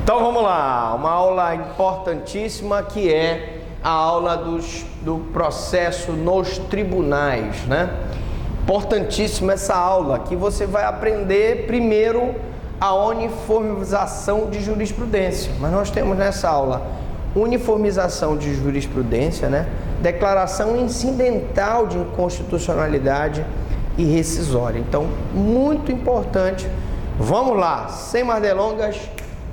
Então vamos lá, uma aula importantíssima que é a aula do processo nos tribunais, né? Importantíssima essa aula, que você vai aprender primeiro a uniformização de jurisprudência. Mas nós temos nessa aula uniformização de jurisprudência, né? Declaração incidental de inconstitucionalidade e rescisória. Então, muito importante. Vamos lá, sem mais delongas,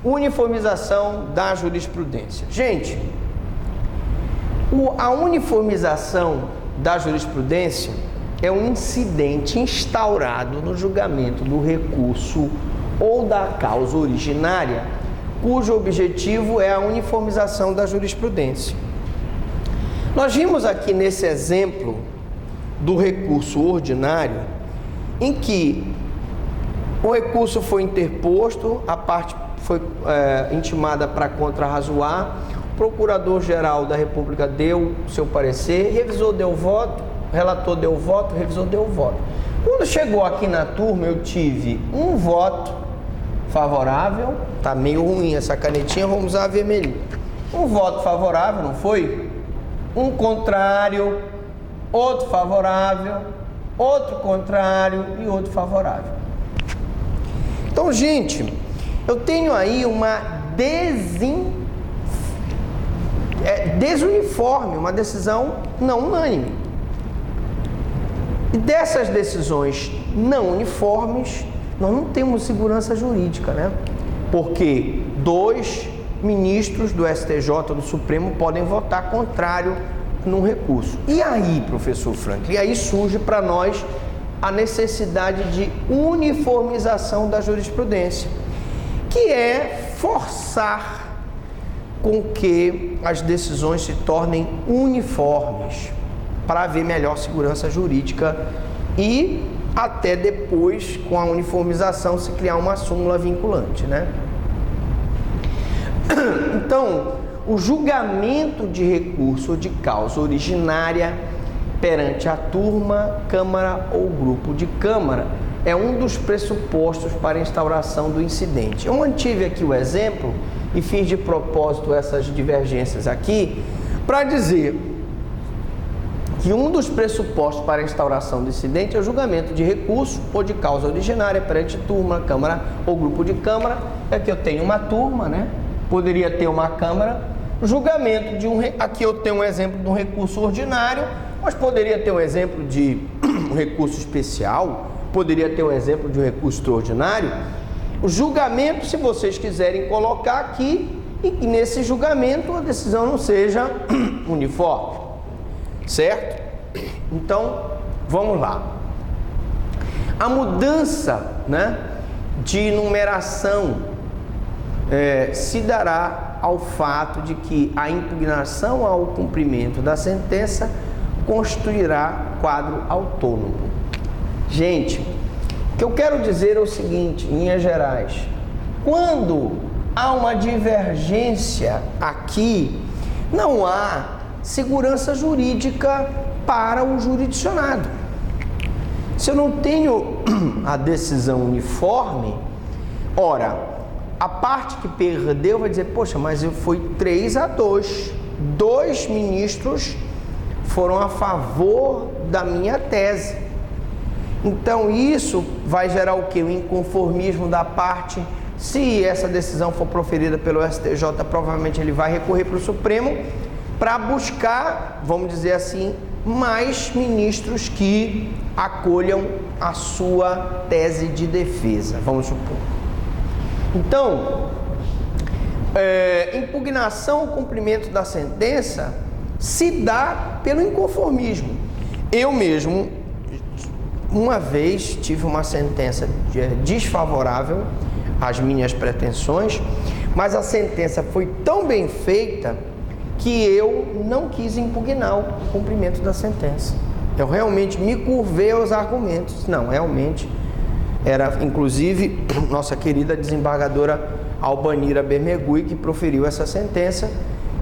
uniformização da jurisprudência. Gente, a uniformização da jurisprudência é um incidente instaurado no julgamento do recurso ou da causa originária, cujo objetivo é a uniformização da jurisprudência. Nós vimos aqui nesse exemplo do recurso ordinário, em que o recurso foi interposto, a parte foi intimada para contrarrazoar, o Procurador-Geral da República deu o seu parecer, revisor deu voto, relator deu voto, revisor deu voto. Quando chegou aqui na turma, eu tive um voto favorável, tá meio ruim essa canetinha, vamos usar a vermelhinha. Um voto favorável, não foi? Um contrário, outro favorável, outro contrário e outro favorável. Então, gente, eu tenho aí uma desuniforme, uma decisão não unânime. E dessas decisões não uniformes, nós não temos segurança jurídica, né? Porque 2 ministros do STJ, do Supremo, podem votar contrário num recurso. E aí, professor Franklin, e aí surge para nós a necessidade de uniformização da jurisprudência, que é forçar com que as decisões se tornem uniformes para haver melhor segurança jurídica e até depois, com a uniformização, se criar uma súmula vinculante, né? Então, o julgamento de recurso de causa originária perante a turma, câmara ou grupo de câmara é um dos pressupostos para a instauração do incidente. Eu mantive aqui o exemplo e fiz de propósito essas divergências aqui para dizer que um dos pressupostos para a instauração do incidente é o julgamento de recurso ou de causa originária perante turma, câmara ou grupo de câmara. É que eu tenho uma turma, né? Poderia ter uma câmara. Julgamento de aqui eu tenho um exemplo de um recurso ordinário, mas poderia ter um exemplo de um recurso especial, poderia ter um exemplo de um recurso extraordinário. O julgamento, se vocês quiserem colocar aqui, e que nesse julgamento a decisão não seja uniforme, certo? Então, vamos lá. A mudança, né, de numeração se dará ao fato de que a impugnação ao cumprimento da sentença constituirá quadro autônomo. Gente, o que eu quero dizer é o seguinte, em linhas gerais: quando há uma divergência aqui, não há segurança jurídica para o jurisdicionado. Se eu não tenho a decisão uniforme, ora, a parte que perdeu vai dizer, poxa, mas foi 3-2, 2 ministros foram a favor da minha tese. Então isso vai gerar o quê? O inconformismo da parte. Se essa decisão for proferida pelo STJ, provavelmente ele vai recorrer para o Supremo para buscar, vamos dizer assim, mais ministros que acolham a sua tese de defesa, vamos supor. Então, impugnação ao cumprimento da sentença se dá pelo inconformismo. Eu mesmo, uma vez, tive uma sentença desfavorável às minhas pretensões, mas a sentença foi tão bem feita que eu não quis impugnar o cumprimento da sentença. Eu realmente me curvei aos argumentos. Não, realmente era, inclusive, nossa querida desembargadora Albanira Bermegui que proferiu essa sentença,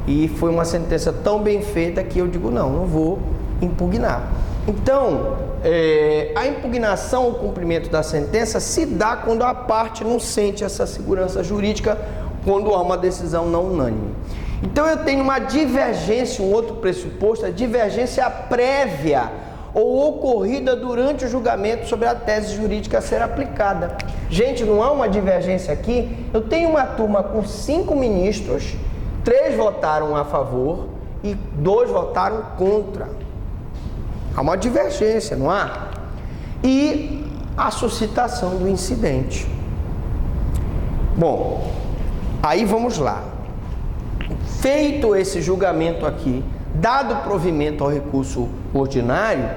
e foi uma sentença tão bem feita que eu digo, não vou impugnar. Então, a impugnação ao cumprimento da sentença se dá quando a parte não sente essa segurança jurídica quando há uma decisão não unânime. Então eu tenho uma divergência, um outro pressuposto, a divergência prévia ou ocorrida durante o julgamento sobre a tese jurídica a ser aplicada. Gente, não há uma divergência aqui? Eu tenho uma turma com 5 ministros, 3 votaram a favor e 2 votaram contra. Há uma divergência, não há? E a suscitação do incidente. Bom, aí vamos lá. Feito esse julgamento aqui, dado provimento ao recurso ordinário,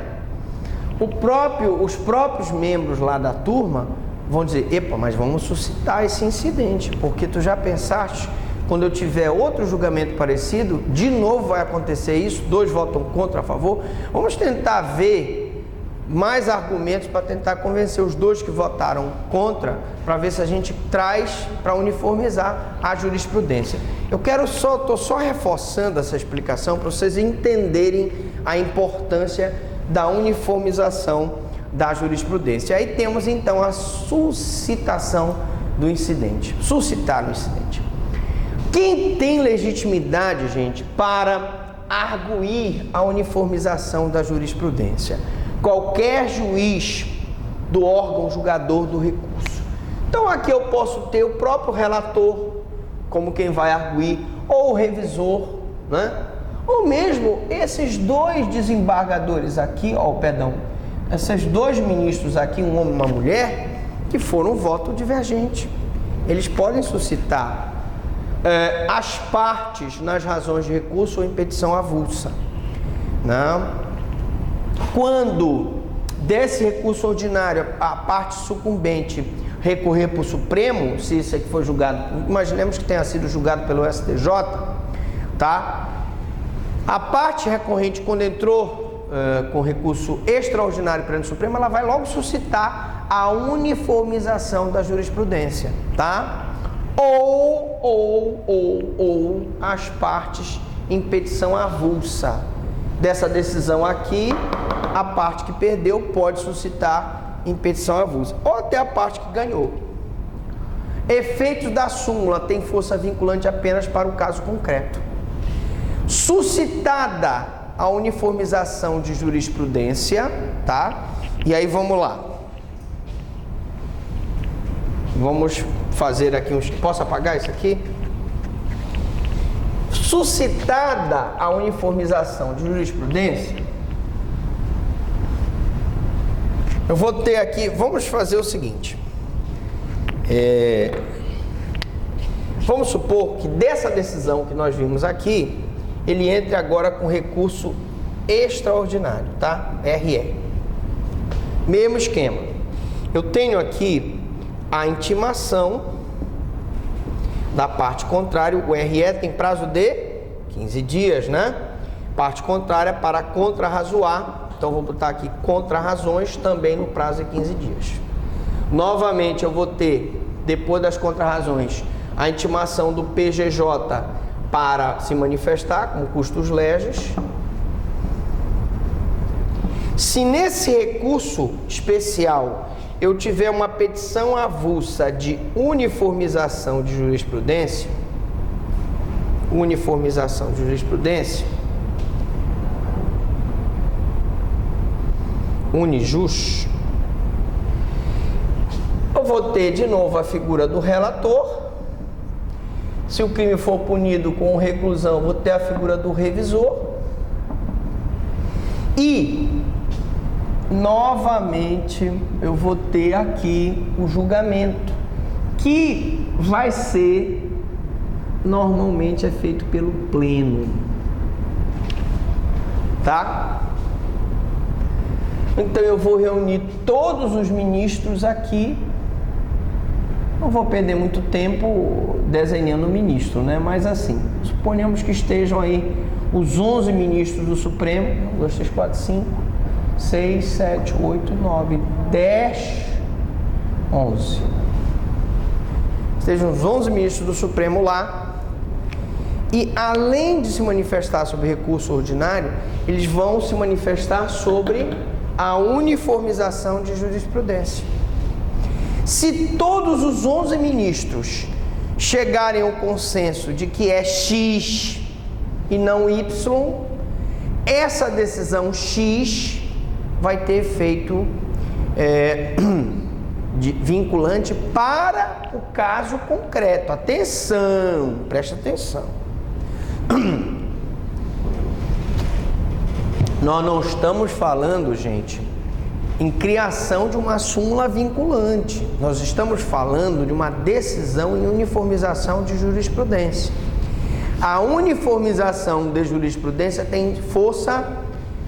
os próprios membros lá da turma vão dizer: epa, mas vamos suscitar esse incidente, porque tu já pensaste, quando eu tiver outro julgamento parecido, de novo vai acontecer isso, 2 votam contra, a favor, vamos tentar ver mais argumentos para tentar convencer os 2 que votaram contra, para ver se a gente traz para uniformizar a jurisprudência. Eu estou só reforçando essa explicação para vocês entenderem a importância da uniformização da jurisprudência. Aí temos então a suscitação do incidente, suscitar o incidente. Quem tem legitimidade, gente, para arguir a uniformização da jurisprudência? Qualquer juiz do órgão julgador do recurso. Então aqui eu posso ter o próprio relator como quem vai arguir, ou o revisor, né? Ou mesmo esses 2 desembargadores aqui, esses 2 ministros aqui, um homem e uma mulher, que foram um voto divergente. Eles podem suscitar as partes nas razões de recurso ou em petição avulsa. Não? Quando desse recurso ordinário a parte sucumbente recorrer para o Supremo, se isso aqui for julgado, imaginemos que tenha sido julgado pelo STJ, tá? A parte recorrente, quando entrou com recurso extraordinário perante o Supremo, ela vai logo suscitar a uniformização da jurisprudência, tá? Ou as partes em petição avulsa. Dessa decisão aqui, a parte que perdeu pode suscitar em petição avulsa, ou até a parte que ganhou. Efeitos da súmula têm força vinculante apenas para o caso concreto. Suscitada a uniformização de jurisprudência, tá? E aí vamos lá. Vamos fazer aqui uns... Posso apagar isso aqui? Suscitada a uniformização de jurisprudência, eu vou ter aqui, vamos fazer o seguinte, vamos supor que dessa decisão que nós vimos aqui, ele entre agora com recurso extraordinário, tá? RE. Mesmo esquema. Eu tenho aqui a intimação da parte contrária, o RE tem prazo de 15 dias, né? Parte contrária para contrarrazoar. Então, vou botar aqui contrarrazões também no prazo de 15 dias. Novamente, eu vou ter, depois das contrarrazões, a intimação do PGJ para se manifestar com custos legis. Se nesse recurso especial eu tiver uma petição avulsa de uniformização de jurisprudência, unijus, eu vou ter de novo a figura do relator. Se o crime for punido com reclusão, vou ter a figura do revisor. E novamente eu vou ter aqui o julgamento, que vai ser, normalmente é feito pelo pleno, tá? Então eu vou reunir todos os ministros aqui. Não vou perder muito tempo desenhando o ministro, né? Mas assim, suponhamos que estejam aí os 11 ministros do Supremo, 1, 2, 3, 4, 5, 6, 7, 8, 9, 10, 11. Estejam os 11 ministros do Supremo lá. E além de se manifestar sobre recurso ordinário, eles vão se manifestar sobre a uniformização de jurisprudência. Se todos os 11 ministros chegarem ao consenso de que é X e não Y, essa decisão X vai ter efeito vinculante para o caso concreto. Atenção, preste atenção. Nós não estamos falando, gente, em criação de uma súmula vinculante. Nós estamos falando de uma decisão em uniformização de jurisprudência. A uniformização de jurisprudência tem força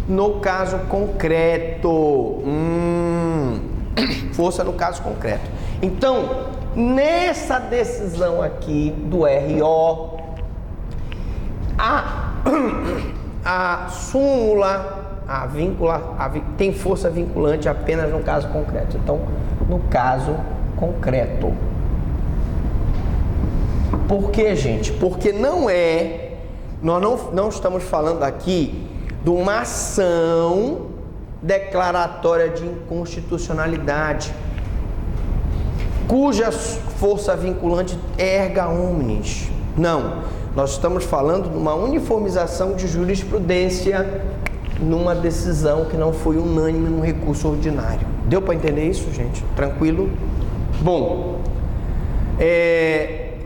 no caso concreto. Força no caso concreto. Então, nessa decisão aqui do RO, a súmula tem força vinculante apenas no caso concreto. Então, no caso concreto. Por quê, gente? Porque nós não estamos falando aqui de uma ação declaratória de inconstitucionalidade, cuja força vinculante é erga omnes. Não, nós estamos falando de uma uniformização de jurisprudência numa decisão que não foi unânime num recurso ordinário. Deu para entender isso, gente? Tranquilo? Bom,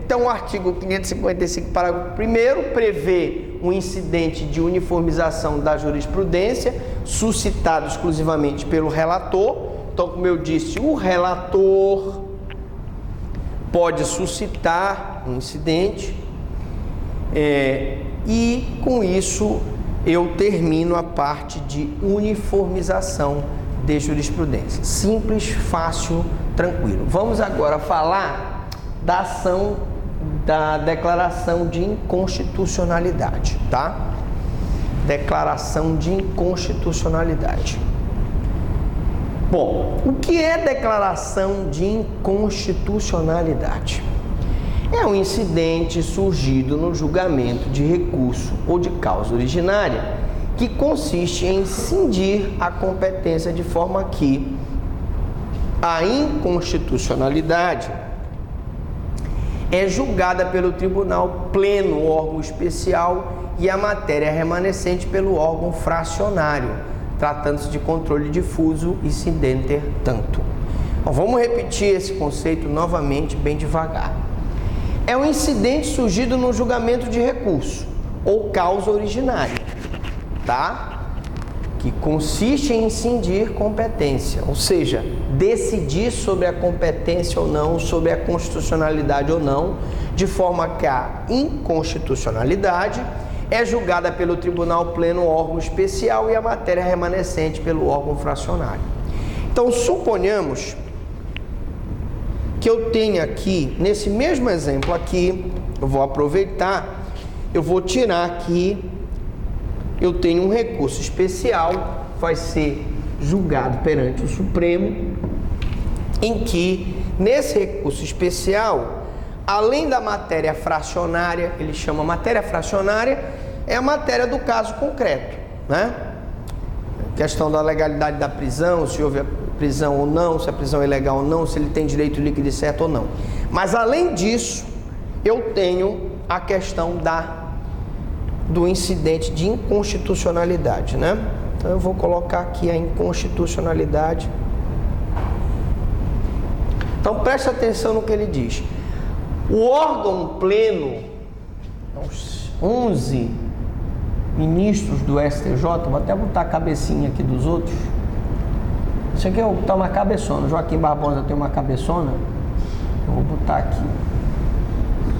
então o artigo 555, parágrafo 1º, prevê um incidente de uniformização da jurisprudência suscitado exclusivamente pelo relator. Então, como eu disse, o relator pode suscitar um incidente e com isso eu termino a parte de uniformização de jurisprudência. Simples, fácil, tranquilo. Vamos agora falar da ação da declaração de inconstitucionalidade, tá? Declaração de inconstitucionalidade. Bom, o que é declaração de inconstitucionalidade? É um incidente surgido no julgamento de recurso ou de causa originária que consiste em cindir a competência de forma que a inconstitucionalidade é julgada pelo tribunal pleno, órgão especial, e a matéria remanescente pelo órgão fracionário, tratando-se de controle difuso e sidenter tanto. Então, vamos repetir esse conceito novamente, bem devagar. É um incidente surgido no julgamento de recurso ou causa originária, tá? Que consiste em cindir competência, ou seja, decidir sobre a competência ou não, sobre a constitucionalidade ou não, de forma que a inconstitucionalidade é julgada pelo tribunal pleno, órgão especial, e a matéria remanescente pelo órgão fracionário. Então, suponhamos que eu tenha aqui, nesse mesmo exemplo aqui, eu vou aproveitar, eu vou tirar aqui, eu tenho um recurso especial, vai ser julgado perante o Supremo, em que, nesse recurso especial, além da matéria fracionária, ele chama matéria fracionária, é a matéria do caso concreto, né? Questão da legalidade da prisão, se houve a prisão ou não, se a prisão é legal ou não, se ele tem direito líquido e certo ou não. Mas além disso, eu tenho a questão do incidente de inconstitucionalidade, né? Então eu vou colocar aqui a inconstitucionalidade. Então preste atenção no que ele diz. O órgão pleno, os 11 ministros do STJ, vou até botar a cabecinha aqui dos outros. Isso aqui tá uma cabeçona. Joaquim Barbosa tem uma cabeçona. Eu vou botar aqui.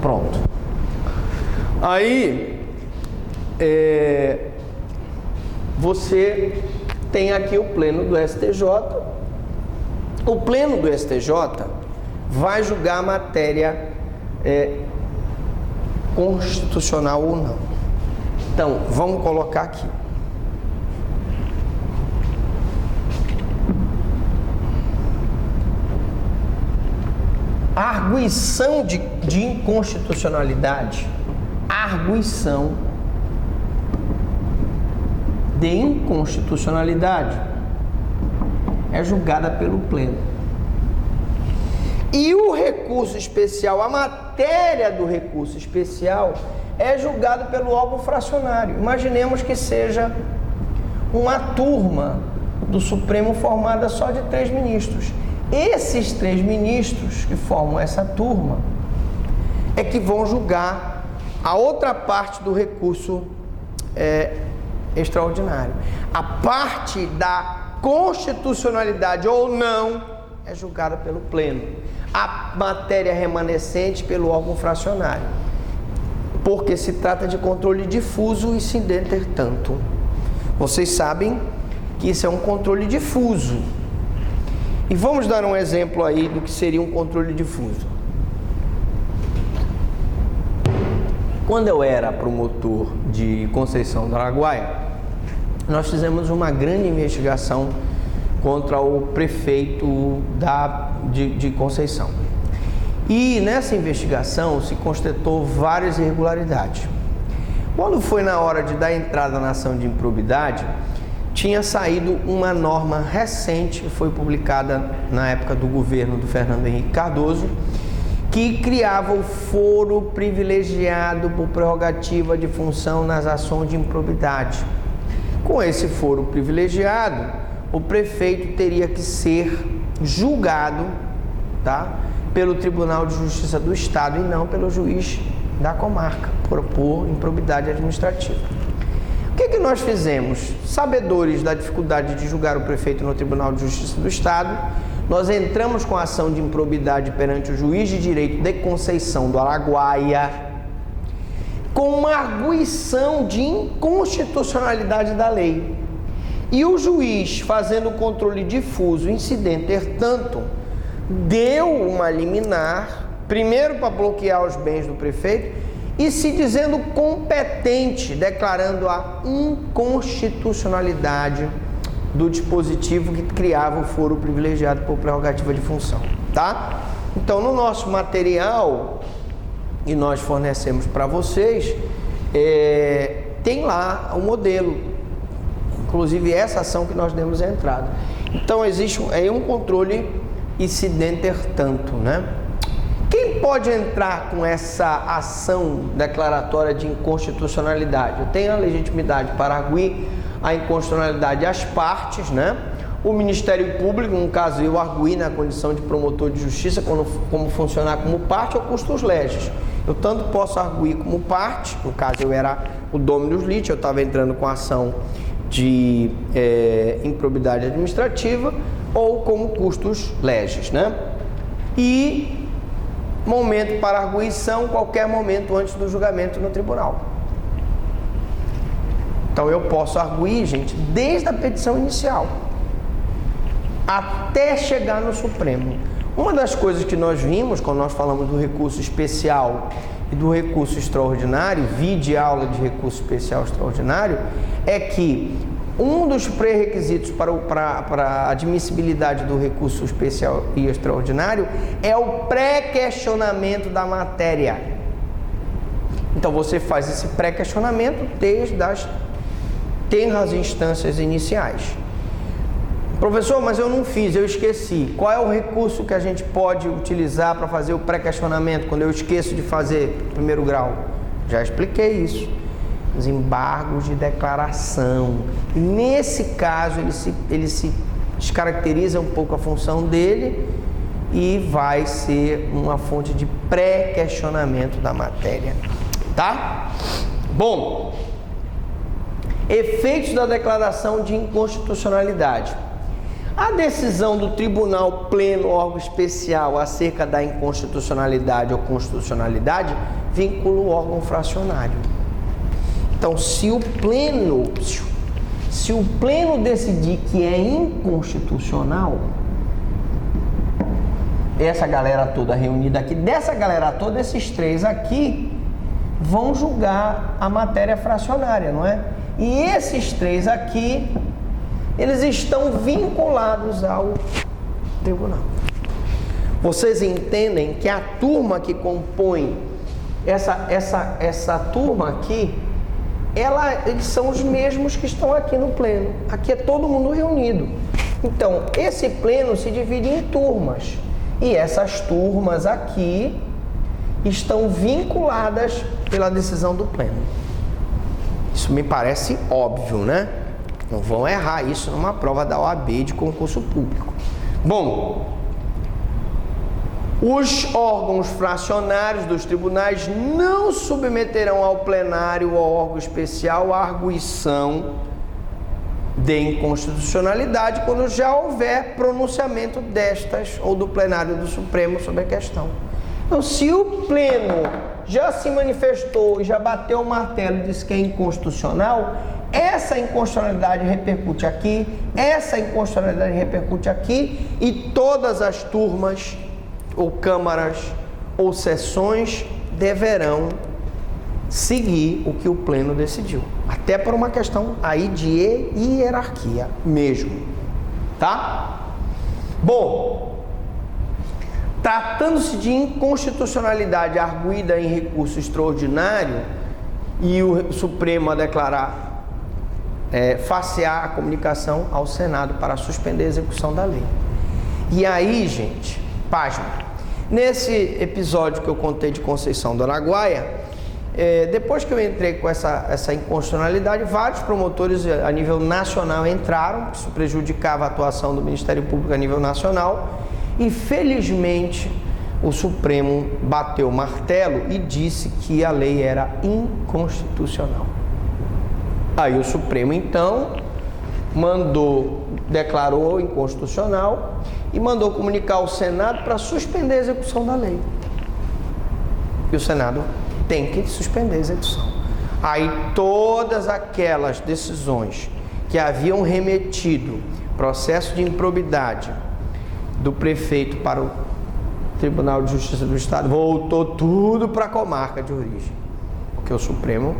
Pronto. Aí, você tem aqui o pleno do STJ. O pleno do STJ vai julgar a matéria constitucional ou não. Então, vamos colocar aqui. A arguição de inconstitucionalidade, arguição de inconstitucionalidade é julgada pelo pleno. E o recurso especial, a matéria do recurso especial, é julgado pelo órgão fracionário. Imaginemos que seja uma turma do Supremo formada só de 3 ministros. Esses 3 ministros que formam essa turma é que vão julgar a outra parte do recurso extraordinário. A parte da constitucionalidade ou não é julgada pelo pleno. A matéria remanescente pelo órgão fracionário. Porque se trata de controle difuso e incidente tanto. Vocês sabem que isso é um controle difuso. E vamos dar um exemplo aí do que seria um controle difuso. Quando eu era promotor de Conceição do Araguaia, nós fizemos uma grande investigação contra o prefeito de Conceição. E nessa investigação se constatou várias irregularidades. Quando foi na hora de dar entrada na ação de improbidade, tinha saído uma norma recente, que foi publicada na época do governo do Fernando Henrique Cardoso, que criava o foro privilegiado por prerrogativa de função nas ações de improbidade. Com esse foro privilegiado, o prefeito teria que ser julgado, tá, pelo Tribunal de Justiça do Estado e não pelo juiz da comarca, por improbidade administrativa. O que nós fizemos? Sabedores da dificuldade de julgar o prefeito no Tribunal de Justiça do Estado, nós entramos com a ação de improbidade perante o juiz de direito de Conceição do Araguaia, com uma arguição de inconstitucionalidade da lei. E o juiz, fazendo o controle difuso, incidente tanto, deu uma liminar, primeiro para bloquear os bens do prefeito, e se dizendo competente, declarando a inconstitucionalidade do dispositivo que criava o foro privilegiado por prerrogativa de função, tá? Então, no nosso material, e nós fornecemos para vocês, tem lá o modelo, inclusive essa ação que nós demos a entrada. Então, existe um controle incidente tanto, né? Quem pode entrar com essa ação declaratória de inconstitucionalidade? Eu tenho a legitimidade para arguir a inconstitucionalidade às partes, né? O Ministério Público, no caso eu arguí na condição de promotor de justiça, como funcionar como parte, ou custos legis. Eu tanto posso arguir como parte, no caso eu era o dominus litis, eu estava entrando com a ação de improbidade administrativa, ou como custos legis, né? E momento para arguição, qualquer momento antes do julgamento no tribunal. Então eu posso arguir, gente, desde a petição inicial até chegar no Supremo. Uma das coisas que nós vimos quando nós falamos do recurso especial e do recurso extraordinário, vide aula de recurso especial extraordinário, é que um dos pré-requisitos para a admissibilidade do recurso especial e extraordinário é o pré-questionamento da matéria. Então você faz esse pré-questionamento desde as tenras instâncias iniciais. Professor, mas eu não fiz, eu esqueci. Qual é o recurso que a gente pode utilizar para fazer o pré-questionamento quando eu esqueço de fazer primeiro grau? Já expliquei isso. Os embargos de declaração. E nesse caso, ele se descaracteriza um pouco a função dele e vai ser uma fonte de pré-questionamento da matéria. Tá? Bom, efeitos da declaração de inconstitucionalidade. A decisão do Tribunal Pleno, órgão especial, acerca da inconstitucionalidade ou constitucionalidade, vincula o órgão fracionário. Então, se o Pleno decidir que é inconstitucional, essa galera toda reunida aqui, dessa galera toda, esses 3 aqui vão julgar a matéria fracionária, não é? E esses 3 aqui, eles estão vinculados ao tribunal. Vocês entendem que a turma que compõe essa turma aqui, eles são os mesmos que estão aqui no pleno. Aqui é todo mundo reunido. Então, esse pleno se divide em turmas. E essas turmas aqui estão vinculadas pela decisão do pleno. Isso me parece óbvio, né? Não vão errar isso numa prova da OAB de concurso público. Bom, os órgãos fracionários dos tribunais não submeterão ao plenário ou ao órgão especial a arguição de inconstitucionalidade quando já houver pronunciamento destas ou do plenário do Supremo sobre a questão. Então, se o pleno já se manifestou e já bateu o martelo e disse que é inconstitucional, essa inconstitucionalidade repercute aqui, essa inconstitucionalidade repercute aqui, e todas as turmas ou câmaras ou sessões deverão seguir o que o pleno decidiu, até por uma questão aí de hierarquia mesmo, tá? Bom, tratando-se de inconstitucionalidade arguída em recurso extraordinário e o Supremo a declarar facear a comunicação ao Senado para suspender a execução da lei. E aí, gente, pasma, nesse episódio que eu contei de Conceição do Araguaia, depois que eu entrei com essa inconstitucionalidade, vários promotores a nível nacional entraram, isso prejudicava a atuação do Ministério Público a nível nacional, e felizmente o Supremo bateu o martelo e disse que a lei era inconstitucional. Aí o Supremo então declarou inconstitucional e mandou comunicar ao Senado para suspender a execução da lei. E o Senado tem que suspender a execução. Aí todas aquelas decisões que haviam remetido processo de improbidade do prefeito para o Tribunal de Justiça do Estado, voltou tudo para a comarca de origem. Porque o Supremo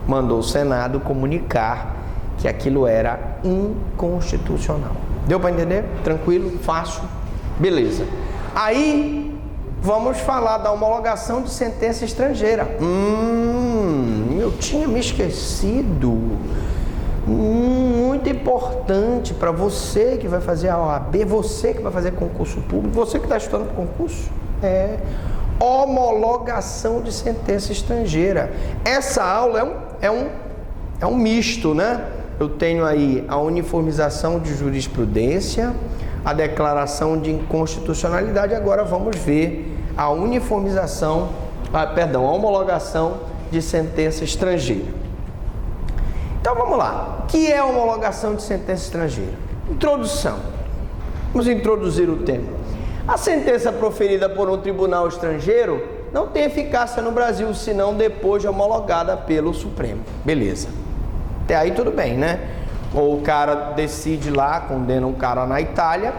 mandou o Senado comunicar que aquilo era inconstitucional. Deu para entender? Tranquilo? Fácil? Beleza. Aí, vamos falar da homologação de sentença estrangeira. Eu tinha me esquecido. Muito importante para você que vai fazer a OAB, você que vai fazer concurso público, você que está estudando concurso, homologação de sentença estrangeira. Essa aula é um misto, né? Eu tenho aí a uniformização de jurisprudência, a declaração de inconstitucionalidade. Agora vamos ver a uniformização, a homologação de sentença estrangeira. Então vamos lá. O que é homologação de sentença estrangeira? Introdução. Vamos introduzir o tema. A sentença proferida por um tribunal estrangeiro não tem eficácia no Brasil, senão depois de homologada pelo Supremo. Beleza. Até aí tudo bem, né? Ou o cara decide lá, condena um cara na Itália,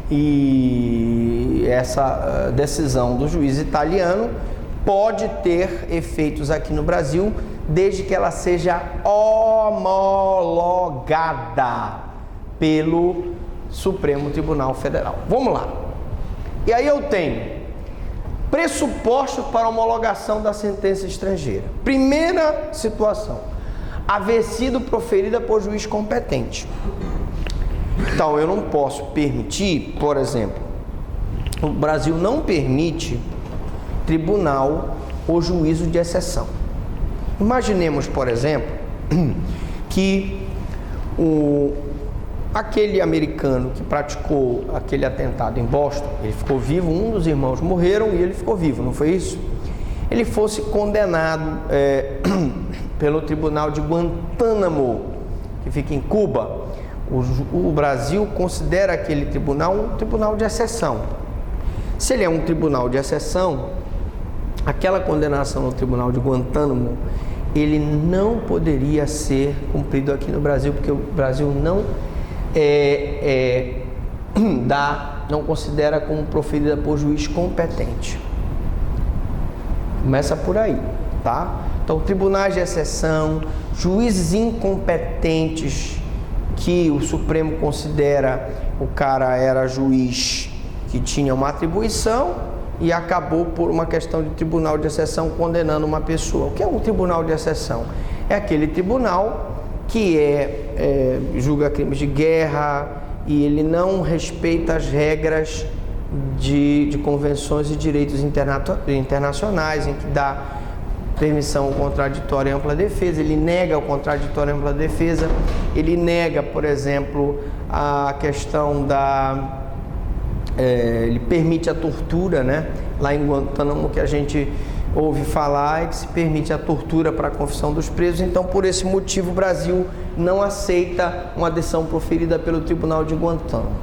e essa decisão do juiz italiano pode ter efeitos aqui no Brasil, desde que ela seja homologada pelo Supremo Tribunal Federal. Vamos lá. E aí eu tenho pressupostos para homologação da sentença estrangeira. Primeira situação, haver sido proferida por juiz competente. Então, eu não posso permitir, por exemplo, o Brasil não permite tribunal ou juízo de exceção. Imaginemos, por exemplo, que aquele americano que praticou aquele atentado em Boston, ele ficou vivo, um dos irmãos morreram e ele ficou vivo, não foi isso? Ele fosse condenado pelo tribunal de Guantánamo, que fica em Cuba. O Brasil considera aquele tribunal um tribunal de exceção. Se ele é um tribunal de exceção, aquela condenação no tribunal de Guantánamo, ele não poderia ser cumprido aqui no Brasil, porque o Brasil não não considera como proferida por juiz competente. Começa por aí, tá? Então, tribunais de exceção, juízes incompetentes que o Supremo considera o cara era juiz que tinha uma atribuição e acabou por uma questão de tribunal de exceção condenando uma pessoa. O que é um tribunal de exceção? É aquele tribunal que julga crimes de guerra e ele não respeita as regras de convenções e direitos internacionais, em que dá permissão ao contraditório e ampla defesa, ele nega o contraditório e ampla defesa, ele nega, por exemplo, a questão ele permite a tortura, né? Lá em Guantánamo, que a gente ouve falar, é que se permite a tortura para a confissão dos presos. Então, por esse motivo, o Brasil não aceita uma decisão proferida pelo Tribunal de Guantánamo.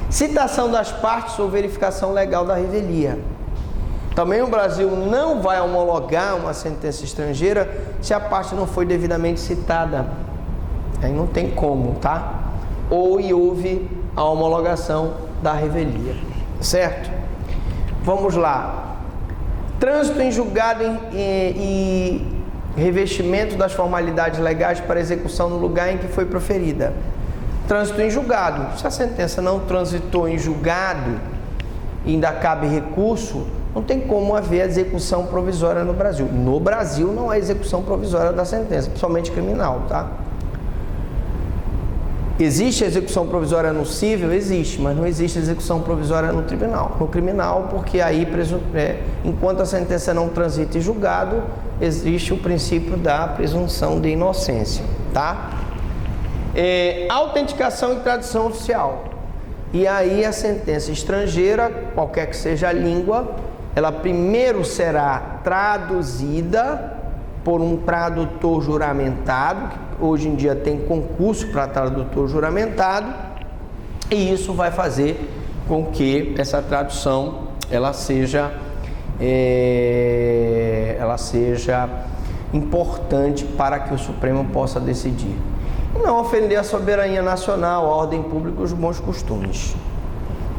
Citação das partes ou verificação legal da revelia. Também o Brasil não vai homologar uma sentença estrangeira se a parte não foi devidamente citada. Aí não tem como, tá? Ou houve a homologação da revelia, certo? Vamos lá. Trânsito em julgado e revestimento das formalidades legais para execução no lugar em que foi proferida. Trânsito em julgado. Se a sentença não transitou em julgado e ainda cabe recurso, não tem como haver execução provisória no Brasil. No Brasil não há execução provisória da sentença, principalmente criminal, tá? Existe execução provisória no cível? Existe, mas não existe execução provisória no tribunal. No criminal, porque aí, enquanto a sentença não transita em julgado, existe o princípio da presunção de inocência, tá? Autenticação e tradução oficial. E aí a sentença estrangeira, qualquer que seja a língua, ela primeiro será traduzida por um tradutor juramentado, que hoje em dia tem concurso para tradutor juramentado, e isso vai fazer com que essa tradução ela seja importante para que o Supremo possa decidir. E não ofender a soberania nacional, a ordem pública e os bons costumes.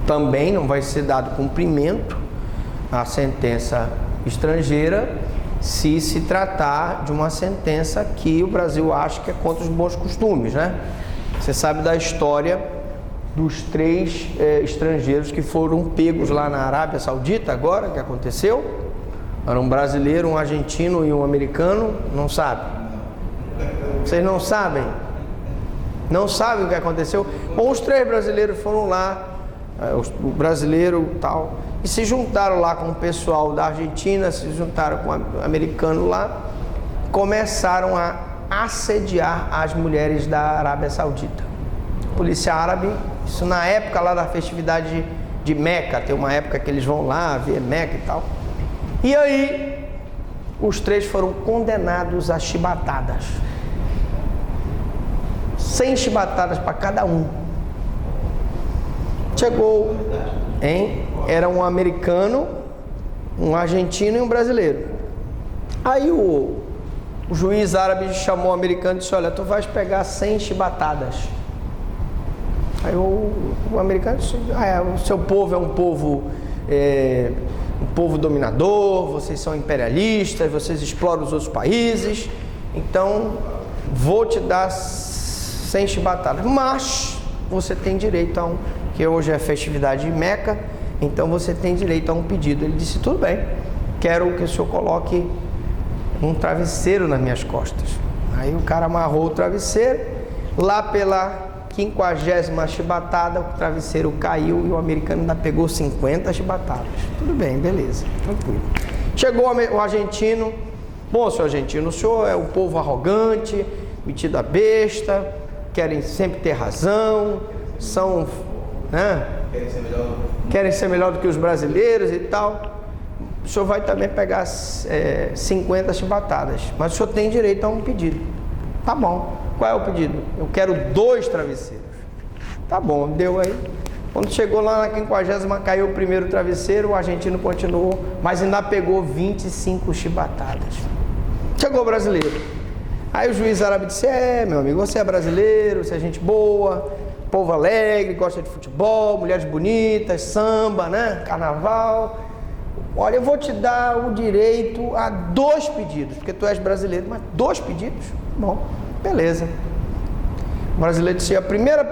Também não vai ser dado cumprimento à sentença estrangeira se tratar de uma sentença que o Brasil acha que é contra os bons costumes, né? Você sabe da história dos 3 estrangeiros que foram pegos lá na Arábia Saudita agora, que aconteceu? Era um brasileiro, um argentino e um americano, não sabe? Vocês não sabem? Não sabem o que aconteceu? Bom, os 3 brasileiros foram lá, o brasileiro tal, e se juntaram lá com o pessoal da Argentina, se juntaram com o americano lá, começaram a assediar as mulheres da Arábia Saudita. Polícia árabe, isso na época lá da festividade de Meca, tem uma época que eles vão lá ver Meca e tal. E aí, os 3 foram condenados a chibatadas. 100 chibatadas para cada um. Chegou, era um americano, um argentino e um brasileiro. Aí o juiz árabe chamou o americano e disse: olha, tu vais pegar 100 chibatadas. Aí o americano disse: o seu povo é um povo dominador, vocês são imperialistas, vocês exploram os outros países, então vou te dar 100 chibatadas, mas você tem direito a que hoje é festividade de Meca, então você tem direito a um pedido. Ele disse: tudo bem, quero que o senhor coloque um travesseiro nas minhas costas. Aí o cara amarrou o travesseiro, lá pela 50ª chibatada, o travesseiro caiu e o americano ainda pegou 50 chibatadas. Tudo bem, beleza, tranquilo. Chegou o argentino: bom, senhor argentino, o senhor é um povo arrogante, metido a besta, querem sempre ter razão, são, né? Querem ser melhor do que os brasileiros e tal. O senhor vai também pegar 50 chibatadas, mas o senhor tem direito a um pedido. Tá bom, qual é o pedido? Eu quero 2 travesseiros. Tá bom, deu aí. Quando chegou lá na 50ª, caiu o primeiro travesseiro, o argentino continuou, mas ainda pegou 25 chibatadas. Chegou o brasileiro. Aí o juiz árabe disse: meu amigo, você é brasileiro, você é gente boa, povo alegre, gosta de futebol, mulheres bonitas, samba, né? Carnaval. Olha, eu vou te dar o direito a 2 pedidos, porque tu és brasileiro, mas 2 pedidos? Bom, beleza. O brasileiro disse: primeiro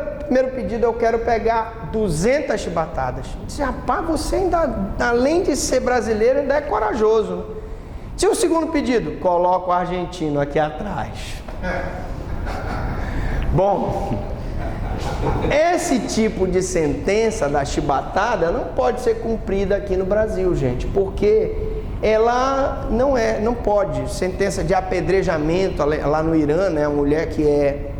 pedido, eu quero pegar 200 chibatadas. Eu disse: rapaz, você ainda, além de ser brasileiro, ainda é corajoso. Se o segundo pedido, coloca o argentino aqui atrás. Bom, Esse tipo de sentença da chibatada não pode ser cumprida aqui no Brasil, gente, porque ela não pode. Sentença de apedrejamento lá no Irã, né? A mulher que é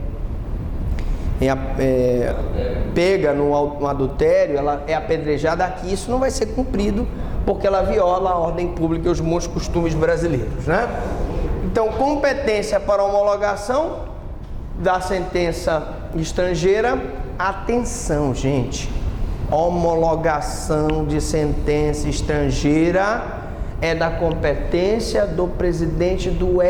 pega no adultério, ela é apedrejada aqui, isso não vai ser cumprido porque ela viola a ordem pública e os bons costumes brasileiros, né? Então, competência para homologação da sentença estrangeira. Atenção, gente, homologação de sentença estrangeira é da competência do presidente do